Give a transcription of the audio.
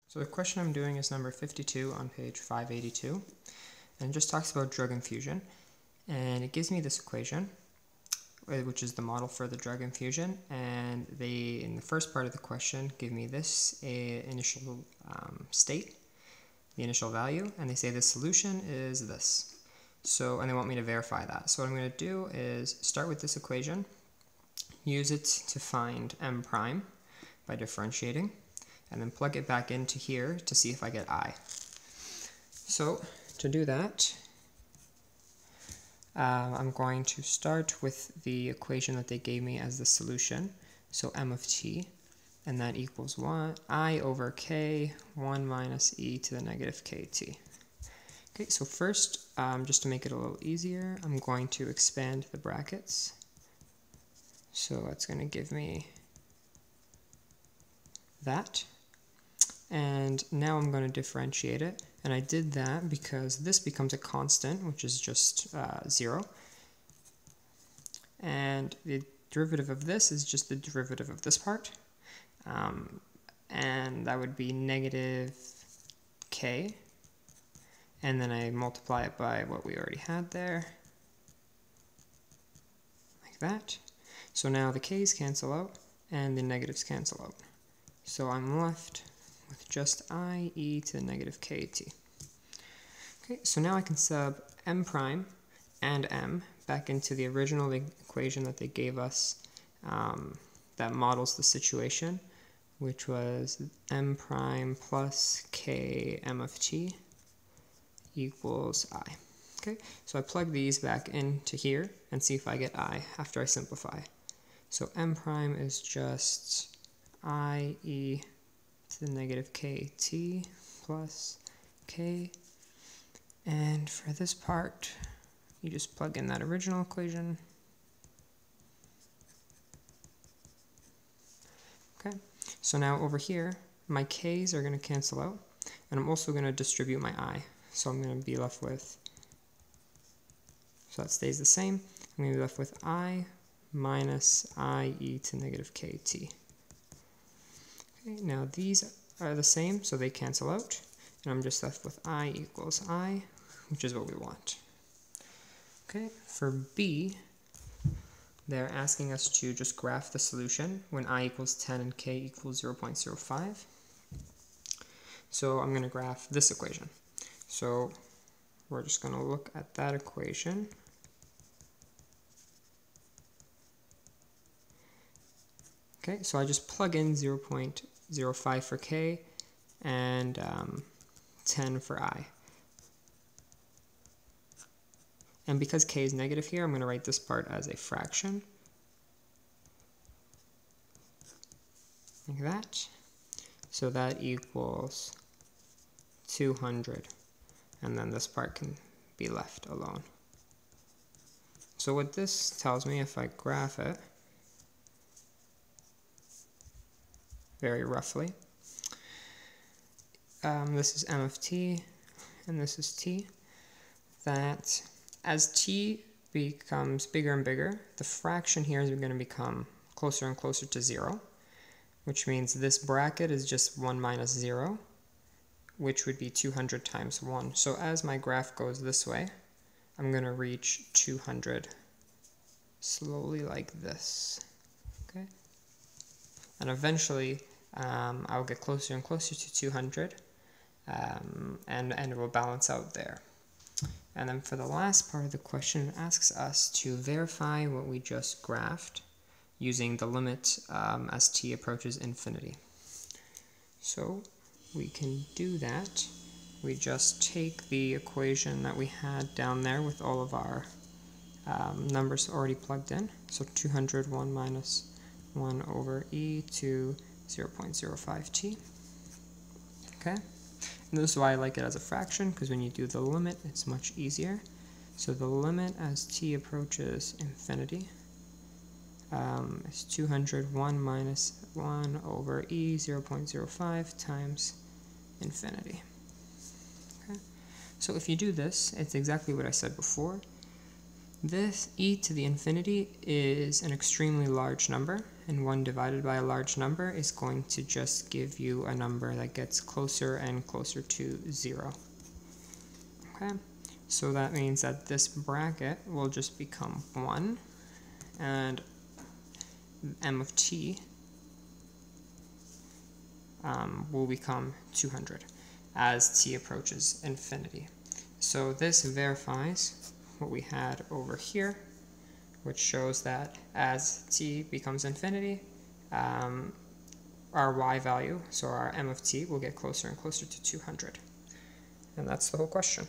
So the question I'm doing is number 52 on page 582, and it just talks about drug infusion, and it gives me this equation, which is the model for the drug infusion, and they, in the first part of the question, give me this initial state, the initial value, and they say the solution is this. So, and they want me to verify that. So what I'm going to do is start with this equation, use it to find m prime by differentiating, and then plug it back into here to see if I get I. So to do that, I'm going to start with the equation that they gave me as the solution, so m of t, and that equals 1 I over k 1 minus e to the negative kt. Okay, so first, just to make it a little easier, I'm going to expand the brackets. So that's going to give me that. And now I'm going to differentiate it, and I did that because this becomes a constant, which is just 0, and the derivative of this is just the derivative of this part, and that would be negative k, and then I multiply it by what we already had there, like that. So now the k's cancel out, and the negatives cancel out. So I'm left with just I e to the negative kt. Okay, so now I can sub m prime and m back into the original equation that they gave us that models the situation, which was m prime plus k m of t equals I. Okay, so I plug these back into here and see if I get I after I simplify. So m prime is just I e to the negative kt plus k, and for this part you just plug in that original equation. Okay, so now over here my k's are going to cancel out, and I'm also going to distribute my I, so I'm going to be left with, so that stays the same, I'm going to be left with I minus I e to negative kt. Okay, now these are the same, so they cancel out, and I'm just left with I equals I, which is what we want. Okay, for B, they're asking us to just graph the solution when I equals 10 and k equals 0.05. So I'm going to graph this equation. So we're just going to look at that equation. Okay, so I just plug in 0.05 for k and 10 for I. And because k is negative here, I'm going to write this part as a fraction, like that. So that equals 200, and then this part can be left alone. So what this tells me, if I graph it very roughly, this is m of t, and this is t, that as t becomes bigger and bigger, the fraction here is going to become closer and closer to 0, which means this bracket is just 1 minus 0, which would be 200 times 1. So as my graph goes this way, I'm going to reach 200 slowly like this. Okay? And eventually, I'll get closer and closer to 200, and it will balance out there. And then for the last part of the question, it asks us to verify what we just graphed using the limit as t approaches infinity. So we can do that. We just take the equation that we had down there with all of our numbers already plugged in. So 201 minus 1 over e to 0.05t. Okay? And this is why I like it as a fraction, because when you do the limit, it's much easier. So the limit as t approaches infinity is 201 minus 1 over e 0.05 times infinity. Okay? So if you do this, it's exactly what I said before. This e to the infinity is an extremely large number, and 1 divided by a large number is going to just give you a number that gets closer and closer to 0. Okay, so that means that this bracket will just become 1, and m of t will become 200 as t approaches infinity. So this verifies what we had over here, which shows that as t becomes infinity, our y value, so our m of t, will get closer and closer to 200. And that's the whole question.